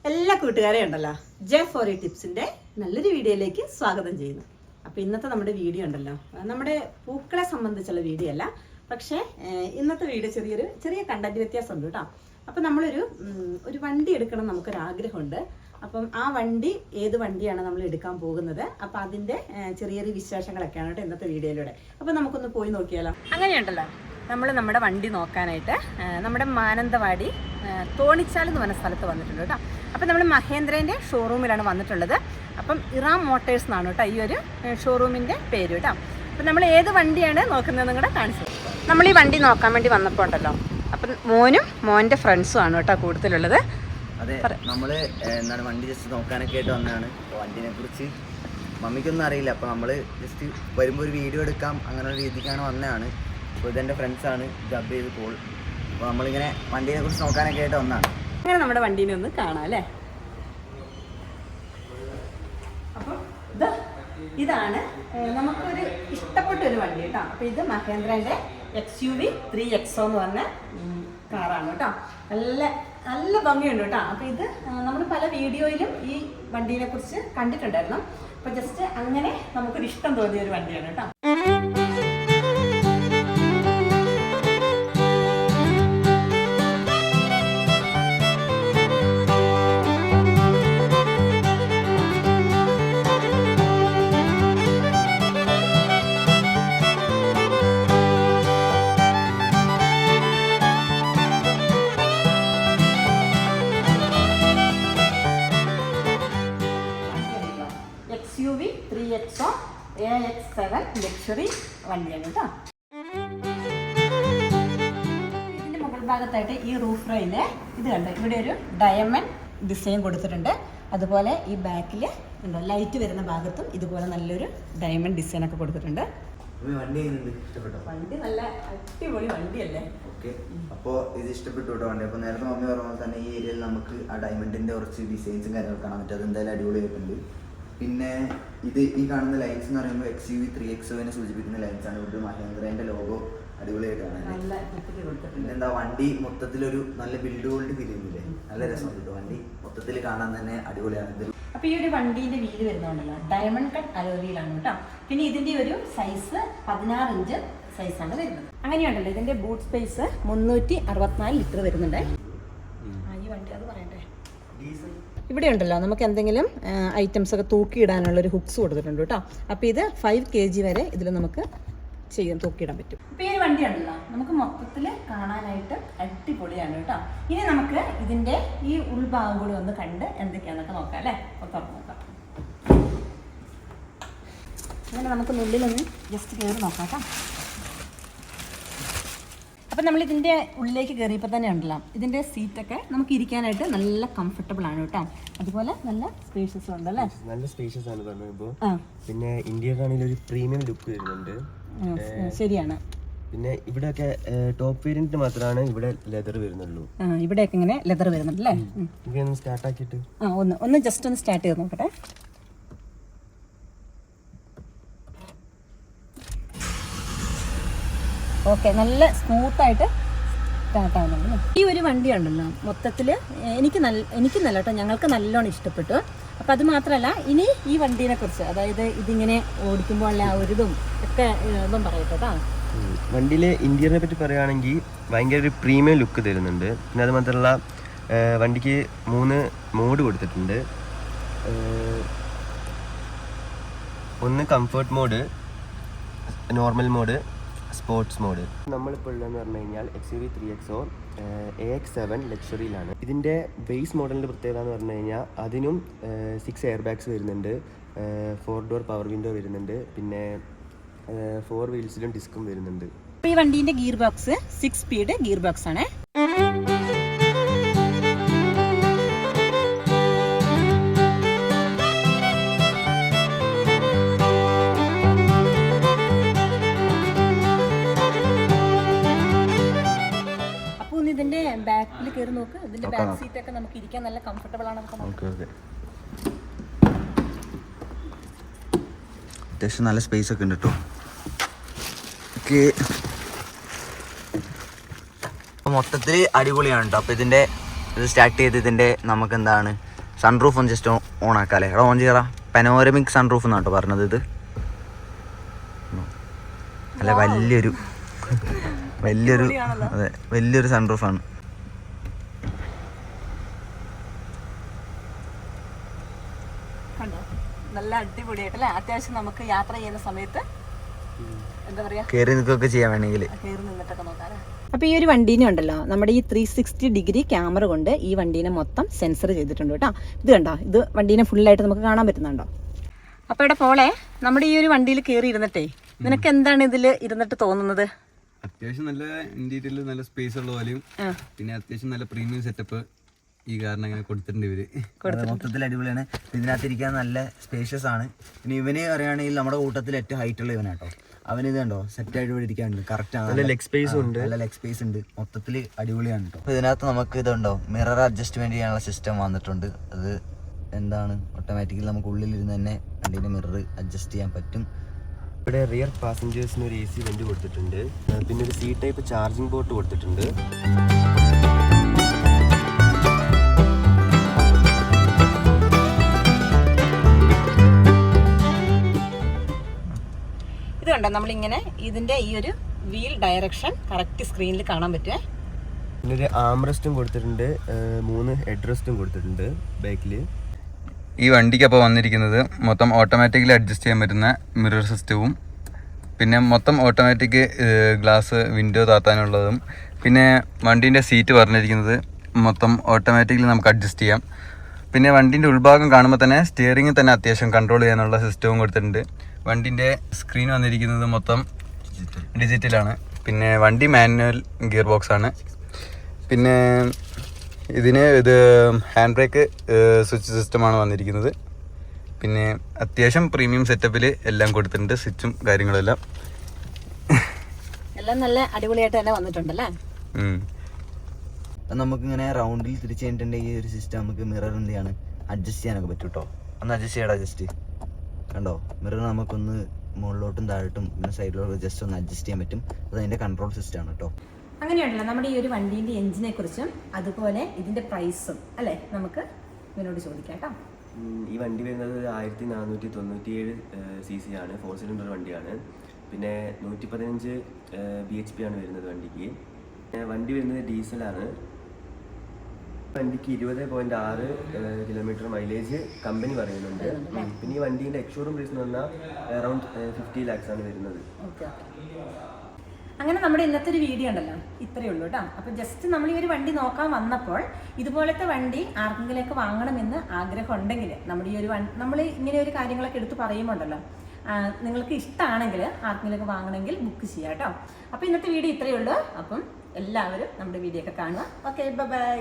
എല്ലാ കൂട്ടുകാരെയും ഉണ്ടല്ലോ J4E ടിപ്സിന്റെ നല്ലൊരു വീഡിയോയിലേക്ക് സ്വാഗതം ചെയ്യുന്നു. അപ്പോൾ ഇന്നത്തെ നമ്മുടെ വീഡിയോ ഉണ്ടല്ലോ, നമ്മുടെ പൂക്കളെ സംബന്ധിച്ചുള്ള വീഡിയോ അല്ല, പക്ഷേ ഇന്നത്തെ വീഡിയോ ചെറിയ കണ്ടന്റ് വ്യത്യാസം ഉണ്ട് കേട്ടോ. അപ്പോൾ നമ്മളൊരു വണ്ടി എടുക്കണം, നമുക്കൊരാഗ്രഹമുണ്ട്. അപ്പം ആ വണ്ടി ഏത് വണ്ടിയാണ് നമ്മൾ എടുക്കാൻ പോകുന്നത്, അപ്പോൾ അതിൻ്റെ ചെറിയ വിശേഷങ്ങളൊക്കെയാണ് കേട്ടോ ഇന്നത്തെ വീഡിയോയിലൂടെ. അപ്പോൾ നമുക്കൊന്ന് പോയി നോക്കിയാലോ. അങ്ങനെയുണ്ടല്ലോ, നമ്മൾ നമ്മുടെ വണ്ടി നോക്കാനായിട്ട് നമ്മുടെ മാനന്തവാടി തോണിച്ചാൽ എന്ന് പറഞ്ഞ സ്ഥലത്ത് വന്നിട്ടുണ്ട് കേട്ടോ. അപ്പം നമ്മൾ മഹേന്ദ്രേൻ്റെ ഷോറൂമിലാണ് വന്നിട്ടുള്ളത്. അപ്പം ഇറാം മോട്ടേഴ്സ് എന്നാണ് കേട്ടോ ഈ ഒരു ഷോറൂമിൻ്റെ പേര് കേട്ടോ. അപ്പം നമ്മൾ ഏത് വണ്ടിയാണ് നോക്കുന്നതെന്ന് കൂടെ കാണിച്ചു. നമ്മൾ ഈ വണ്ടി നോക്കാൻ വേണ്ടി വന്നപ്പോൾ ഉണ്ടല്ലോ, അപ്പം മോൻ്റെ ഫ്രണ്ട്സും ആണ് കേട്ടോ കൂടുതലുള്ളത്. അതെ, നമ്മൾ എന്താണ് വണ്ടി ജസ്റ്റ് നോക്കാനൊക്കെ ആയിട്ട് വന്നതാണ്. വണ്ടിനെ കുറിച്ച് മമ്മിക്കൊന്നും അറിയില്ല. അപ്പോൾ നമ്മൾ ജസ്റ്റ് വരുമ്പോൾ ഒരു വീഡിയോ എടുക്കാം അങ്ങനെ ഒരു രീതിക്കാണ് വന്നതാണ്. അപ്പോൾ ഇതെൻ്റെ ഫ്രണ്ട്സാണ് ജബ് ചെയ്ത് പോൾ. അപ്പോൾ നമ്മളിങ്ങനെ വണ്ടീനെ കുറിച്ച് നോക്കാനൊക്കെ ആയിട്ട് വന്നതാണ്. അങ്ങനെ നമ്മുടെ വണ്ടീനെ ഒന്ന് കാണാം അല്ലേ. അപ്പോൾ ഇതാണ് നമുക്കൊരു ഇഷ്ടപ്പെട്ട ഒരു വണ്ടി കേട്ടോ. അപ്പോൾ ഇത് മഹേന്ദ്രൻ്റെ XUV 3XO എന്ന് പറഞ്ഞ കാറാണ് കേട്ടോ. നല്ല ഭംഗിയുണ്ട് കേട്ടോ. അപ്പോൾ ഇത് നമ്മൾ പല വീഡിയോയിലും ഈ വണ്ടീനെ കുറിച്ച് കണ്ടിട്ടുണ്ടായിരുന്നു. അപ്പോൾ ജസ്റ്റ് അങ്ങനെ നമുക്കൊരു ഇഷ്ടം തോന്നിയ ഒരു വണ്ടിയാണ് കേട്ടോ. XUV 3XO AX7 ലക്ഷറി വണ്ടിയാണ് കേട്ടോ. ഇതിന്റെ മുകൾ ഭാഗത്തായിട്ട് ഈ റൂഫ് റൈല് ഇത് കണ്ടോ, ഇവിടെ ഒരു ഡയമണ്ട് ഡിസൈൻ കൊടുത്തിട്ടുണ്ട്. അതുപോലെ ഈ ബാക്കിൽ ഉണ്ടോ ലൈറ്റ് വരുന്ന ഭാഗത്തും ഇതുപോലെ നല്ലൊരു ഡയമണ്ട് ഡിസൈൻ ഒക്കെ കൊടുത്തിട്ടുണ്ട്. വണ്ടി നല്ല അടിപൊളി വണ്ടിയല്ലേ. ഓക്കെ, അപ്പോൾ ഇത് ഇഷ്ടപ്പെട്ടു കേട്ടോ വണ്ടി. അപ്പോൾ നേരത്തെ മമ്മി പറഞ്ഞ പോലെ തന്നെ ഈ ഏരിയയിൽ നമുക്ക് ആ ഡയമണ്ടിൻ്റെ കുറച്ച് ഡിസൈൻസും കാര്യങ്ങളൊക്കെ കാണാൻ പറ്റും. അതെന്തായാലും അടിപൊളിയായിട്ടുണ്ട്. പിന്നെ ഇത് ഈ കാണുന്ന ലൈൻസ് എന്ന് പറയുമ്പോൾ XUV 3XO സൂചിപ്പിക്കുന്ന ലൈൻസാണ്. ഇവിടെ മഹേന്ദ്രേൻ്റെ ലോഗോ അടിപൊളിയായിട്ട് കാണാൻ. പിന്നെ എന്താ വണ്ടി മൊത്തത്തിലൊരു നല്ല ബിൽഡ് ഗോൾഡ് ഫീൽ ചെയ്യുന്നില്ലേ, നല്ല രസമുണ്ട് കേട്ടോ. വണ്ടി മൊത്തത്തിൽ കാണാൻ തന്നെ അടിപൊളിയാണ്. അപ്പോൾ ഈ ഒരു വണ്ടീൻ്റെ വീല് വരുന്നതുകൊണ്ടല്ലോ ഡയമണ്ട് കട്ട് അലോയിലാണ് കേട്ടോ. പിന്നെ ഇതിൻ്റെ ഒരു സൈസ് 16 ഇഞ്ച് സൈസാണ് വരുന്നത്. അങ്ങനെയുണ്ടല്ലോ ഇതിൻ്റെ ബൂട്ട് സ്പേസ് 364 ലിറ്റർ വരുന്നുണ്ട്. ഈ വണ്ടി അത് പറയണ്ടേ. ഇവിടെ ഉണ്ടല്ലോ നമുക്ക് എന്തെങ്കിലും ഐറ്റംസ് ഒക്കെ തൂക്കിയിടാനുള്ളൊരു ഹുക്സ് കൊടുത്തിട്ടുണ്ട് കേട്ടോ. അപ്പോൾ ഇത് 5 kg വരെ ഇതിൽ നമുക്ക് തൂക്കിയിടാൻ പറ്റും. അപ്പോൾ ഈ ഒരു വണ്ടി ഉണ്ടല്ലോ നമുക്ക് മൊത്തത്തിൽ കാണാനായിട്ട് അടിപൊളിയാണ് കേട്ടോ. ഇനി നമുക്ക് ഇതിൻ്റെ ഈ ഉൾഭാഗം കൂടി ഒന്ന് കണ്ട് എന്തൊക്കെയാണെന്നൊക്കെ നോക്കാം അല്ലേ. തുറന്ന് നോക്കാം. അങ്ങനെ നമുക്ക് ഉള്ളിലൊന്ന് ജസ്റ്റ് കയറി നോക്കാം കേട്ടോ. അപ്പം നമ്മളിതിൻ്റെ ഉള്ളിലേക്ക് കയറിയപ്പോൾ തന്നെ ഉണ്ടല്ലോ ഇതിൻ്റെ സീറ്റൊക്കെ നമുക്ക് ഇരിക്കാനായിട്ട് നല്ല കംഫർട്ടബിൾ ആണ് കേട്ടോ. അതുപോലെ നല്ല സ്പേഷ്യസ് ഉണ്ട് അല്ലേ. നല്ല സ്പേഷ്യസ് ആണ് പറഞ്ഞപ്പോൾ. പിന്നെ ഇന്ത്യയിൽ ആണെങ്കിൽ ഒരു പ്രീമിയം ലുക്ക് വരുന്നുണ്ട്. ശരിയാണ്. പിന്നെ ഇവിടെയൊക്കെ ടോപ്പ് വേരിയന്റ് മാത്രമാണ് ഇവിടെ ലെതർ വരുന്നുള്ളൂ. ഇവിടെയൊക്കെ ഇങ്ങനെ ലെതർ വരുന്നുണ്ട് അല്ലേ. ഇങ്ങനെ സ്റ്റാർട്ട് ആക്കിയിട്ട് ഒന്ന് ജസ്റ്റ് ഒന്ന് സ്റ്റാർട്ട് ചെയ്ത് നോക്കട്ടെ. ഓക്കെ, നല്ല സ്മൂത്തായിട്ട് സ്റ്റാർട്ട് ആവുന്നുണ്ട്. ഈ ഒരു വണ്ടി ഉണ്ടല്ലോ മൊത്തത്തിൽ എനിക്ക് നല്ല കേട്ടോ, ഞങ്ങൾക്ക് നല്ലോണം ഇഷ്ടപ്പെട്ടു. അപ്പം അത് മാത്രമല്ല ഇനി ഈ വണ്ടീനെ കുറിച്ച്, അതായത് ഇതിങ്ങനെ ഓടിക്കുമ്പോൾ ഉള്ള ആ ഒരു ഇതും ഒക്കെ ഇതും പറയട്ടോ. വണ്ടിയിലെ ഇന്റീരിയറിനെ പറ്റി പറയുകയാണെങ്കിൽ ഭയങ്കര ഒരു പ്രീമിയം ലുക്ക് തരുന്നുണ്ട്. പിന്നെ അത് മാത്രമല്ല വണ്ടിക്ക് 3 മോഡ് കൊടുത്തിട്ടുണ്ട്. ഒന്ന് comfort mode, normal mode, sports mode. നമ്മളിപ്പോൾ ഉള്ളതെന്ന് പറഞ്ഞു കഴിഞ്ഞാൽ XUV 3XO AX7 ലക്ഷറിയിലാണ്. ഇതിൻ്റെ ബേസ് മോഡലിൻ്റെ പ്രത്യേകത എന്ന് പറഞ്ഞു കഴിഞ്ഞാൽ അതിനും 6 എയർ ബാഗ്സ് വരുന്നുണ്ട്, 4 ഡോർ പവർ വിൻഡോ വരുന്നുണ്ട്, പിന്നെ 4 വീൽസിലും ഡിസ്കും വരുന്നുണ്ട്. ഈ വണ്ടീൻ്റെ gear box 6 speed gear box ആണ്. ഇതിന്റെ ബാക്കിൽ കയറി നോക്ക്. ഇതിന്റെ ബാക്ക് സീറ്റ് ഒക്കെ നമുക്ക് ഇരിക്കാൻ നല്ല കംഫർട്ടബിൾ ആണ്. അത്യാവശ്യം നല്ല സ്പേസ് ഒക്കെ ഉണ്ട് കേട്ടോ. മൊത്തത്തിൽ അടിപൊളിയാണ് കേട്ടോ. അപ്പോൾ ഇതിൻ്റെ ഇത് സ്റ്റാർട്ട് ചെയ്ത് ഇതിൻ്റെ നമുക്ക് എന്താണ് സൺറൂഫ് ഒന്ന് ജസ്റ്റ് ഓൺ ആക്കാല്ലേ. എടാ ഓൺ ചെയ്യടാ. പനോരമിക് സൺറൂഫ് എന്നാട്ടോ പറഞ്ഞത്. ഇത് അല്ല വലിയൊരു അതെ വലിയൊരു സൺറൂഫാണ്. കണ്ടോ, നല്ല അടിപൊളിയായിട്ടല്ലേ. അത്യാവശ്യം നമുക്ക് യാത്ര ചെയ്യുന്ന സമയത്ത് എന്താ പറയാ, കയറി നിൽക്കുകയൊക്കെ ചെയ്യാൻ വേണമെങ്കിൽ കയറി നിന്നിട്ടൊക്കെ നോക്കാം. അപ്പോൾ ഈ ഒരു വണ്ടീനെ ഉണ്ടല്ലോ, നമ്മുടെ ഈ 360 ഡിഗ്രി ക്യാമറ കൊണ്ട് ഈ വണ്ടീനെ മൊത്തം സെൻസർ ചെയ്തിട്ടുണ്ട് കേട്ടോ. ഇത് കണ്ടോ, ഇത് വണ്ടീനെ ഫുള്ളായിട്ട് നമുക്ക് കാണാൻ പറ്റുന്നുണ്ടോ. അപ്പോൾ ഇവിടെ പോളെ നമ്മുടെ ഈ ഒരു വണ്ടിയിൽ കയറി ഇരുന്നിട്ടേ നിനക്ക് എന്താണ് ഇതിൽ ഇരുന്നിട്ട് തോന്നുന്നത്? അത്യാവശ്യം നല്ല ഇന്റീരിയറിൽ നല്ല സ്പേസ് ഉള്ള പോലെയും പിന്നെ അത്യാവശ്യം നല്ല പ്രീമിയം സെറ്റപ്പ് ഈ കാരണം അങ്ങനെ കൊടുത്തിട്ടുണ്ട് ഇവര്. മൊത്തത്തിൽ അടിപൊളിയാണ്. ഇതിനകത്തിരിക്കാൻ നല്ല സ്പേഷ്യസ് ആണ്. പിന്നെ ഇവന് പറയുകയാണെങ്കിൽ നമ്മുടെ കൂട്ടത്തിൽ ഏറ്റവും ഹൈറ്റ് ഉള്ള ഇവനാട്ടോ. അവന് ഇത് കണ്ടോ സെറ്റ് ആയിട്ട് ഇവിടെ ഇരിക്കാനുണ്ട്. കറക്റ്റ് ആണ്. നല്ല ലെഗ് സ്പേസ് ഉണ്ട്. നല്ല ലെഗ് സ്പേസ് ഉണ്ട്. മൊത്തത്തിൽ അടിപൊളിയാണ് കേട്ടോ. അപ്പോൾ ഇതിനകത്ത് നമുക്ക് ഇതുണ്ടോ മിറർ അഡ്ജസ്റ്റ്മെന്റ് ചെയ്യാനുള്ള സിസ്റ്റം വന്നിട്ടുണ്ട്. അത് എന്താണ് ഓട്ടോമാറ്റിക്കലി നമുക്ക് ഉള്ളിലിരുന്ന് തന്നെ വണ്ടീൻ്റെ മിറർ അഡ്ജസ്റ്റ് ചെയ്യാൻ പറ്റും. ഇവിടെ റിയർ പാസഞ്ചേഴ്സിന് ഒരു AC വെന്റ് കൊടുത്തിട്ടുണ്ട്. പിന്നെ ഒരു C ടൈപ്പ് ചാർജിങ് പോർട്ട് കൊടുത്തിട്ടുണ്ട്. ഇത് കണ്ടോ, നമ്മളിങ്ങനെ ഇതിന്റെ ഈ ഒരു വീൽ ഡയറക്ഷൻ കറക്റ്റ് സ്ക്രീനിൽ കാണാൻ പറ്റുമേ. പിന്നെ ഒരു ആംറെസ്റ്റും കൊടുത്തിട്ടുണ്ട്. 3 ഹെഡ് റെസ്റ്റും കൊടുത്തിട്ടുണ്ട് ബാക്കിൽ. ഈ വണ്ടിക്ക് അപ്പോൾ വന്നിരിക്കുന്നത് മൊത്തം ഓട്ടോമാറ്റിക്കലി അഡ്ജസ്റ്റ് ചെയ്യാൻ പറ്റുന്ന മിറർ സിസ്റ്റവും പിന്നെ മൊത്തം ഓട്ടോമാറ്റിക് ഗ്ലാസ് വിൻഡോ താത്താനുള്ളതും പിന്നെ വണ്ടീൻ്റെ സീറ്റ് പറഞ്ഞിരിക്കുന്നത് മൊത്തം ഓട്ടോമാറ്റിക്കലി നമുക്ക് അഡ്ജസ്റ്റ് ചെയ്യാം. പിന്നെ വണ്ടീൻ്റെ ഉൾഭാഗം കാണുമ്പോൾ തന്നെ സ്റ്റിയറിംഗിൽ തന്നെ അത്യാവശ്യം കൺട്രോൾ ചെയ്യാനുള്ള സിസ്റ്റവും കൊടുത്തിട്ടുണ്ട്. വണ്ടീൻ്റെ സ്ക്രീൻ വന്നിരിക്കുന്നത് മൊത്തം ഡിജിറ്റലാണ്. പിന്നെ വണ്ടി മാനുവൽ ഗിയർ ബോക്സ് ആണ്. പിന്നെ ഇതിന് ഇത് ഹാൻഡ് ബ്രേക്ക് സ്വിച്ച് സിസ്റ്റമാണ് വന്നിരിക്കുന്നത്. പിന്നെ അത്യാവശ്യം പ്രീമിയം സെറ്റപ്പിൽ എല്ലാം കൊടുത്തിട്ടുണ്ട്. സ്വിച്ചും കാര്യങ്ങളെല്ലാം എല്ലാം നല്ല അടിപൊളിയായിട്ട് തന്നെ വന്നിട്ടുണ്ടല്ലേ. നമുക്കിങ്ങനെ റൗണ്ടിൽ തിരിച്ചു കഴിഞ്ഞിട്ടുണ്ടെങ്കിൽ ഈ ഒരു സിസ്റ്റം നമുക്ക് മിറർ എന്ത് ചെയ്യാണ് അഡ്ജസ്റ്റ് ചെയ്യാനൊക്കെ പറ്റും കേട്ടോ. ഒന്ന് അഡ്ജസ്റ്റ് ചെയ്യടാ ജസ്റ്റ്. കണ്ടോ മിറർ നമുക്കൊന്ന് മുകളിലോട്ടും താഴോട്ടും പിന്നെ സൈഡിലോട്ടും ജസ്റ്റ് ഒന്ന് അഡ്ജസ്റ്റ് ചെയ്യാൻ പറ്റും. അത് അതിൻ്റെ കൺട്രോൾ സിസ്റ്റം ആണ് കേട്ടോ. അങ്ങനെയുണ്ടല്ലോ നമ്മുടെ ഈ ഒരു വണ്ടീൻ്റെ എഞ്ചിനെ കുറിച്ചും അതുപോലെ ഇതിൻ്റെ പ്രൈസും അല്ലേ നമുക്ക് ഇവനോട് ചോദിക്കാം കേട്ടോ. ഈ വണ്ടി വരുന്നത് 1497 cc ആണ്. 4 സിലിണ്ടർ വണ്ടിയാണ്. പിന്നെ 115 bhp ആണ് വരുന്നത് വണ്ടിക്ക്. വണ്ടി വരുന്നത് ഡീസലാണ്. വണ്ടിക്ക് 20.6 കിലോമീറ്റർ മൈലേജ് കമ്പനി പറയുന്നുണ്ട്. പിന്നെ ഈ വണ്ടീൻ്റെ എക്സ്ഷോറൂം പ്രൈസ് എന്ന് പറഞ്ഞാൽ അറൗണ്ട് 50 lakhs ആണ് വരുന്നത്. അങ്ങനെ നമ്മുടെ ഇന്നത്തെ ഒരു വീഡിയോ ഉണ്ടല്ലോ ഇത്രയേ ഉള്ളൂ കേട്ടോ. അപ്പോൾ ജസ്റ്റ് നമ്മൾ ഈ ഒരു വണ്ടി നോക്കാൻ വന്നപ്പോൾ ഇതുപോലത്തെ വണ്ടി ആർക്കെങ്കിലേക്ക് വാങ്ങണമെന്ന് ആഗ്രഹം ഉണ്ടെങ്കിൽ നമ്മുടെ ഈ ഒരു നമ്മൾ ഇങ്ങനെ ഒരു കാര്യങ്ങളൊക്കെ എടുത്ത് പറയുമ്പോണ്ടല്ലോ നിങ്ങൾക്ക് ഇഷ്ടമാണെങ്കിൽ ആർക്കെങ്കിലേക്ക് വാങ്ങണമെങ്കിൽ ബുക്ക് ചെയ്യാം കേട്ടോ. അപ്പോൾ ഇന്നത്തെ വീഡിയോ ഇത്രയേ ഉള്ളൂ. അപ്പം എല്ലാവരും നമ്മുടെ വീഡിയോ ഒക്കെ കാണുക. Okay, by.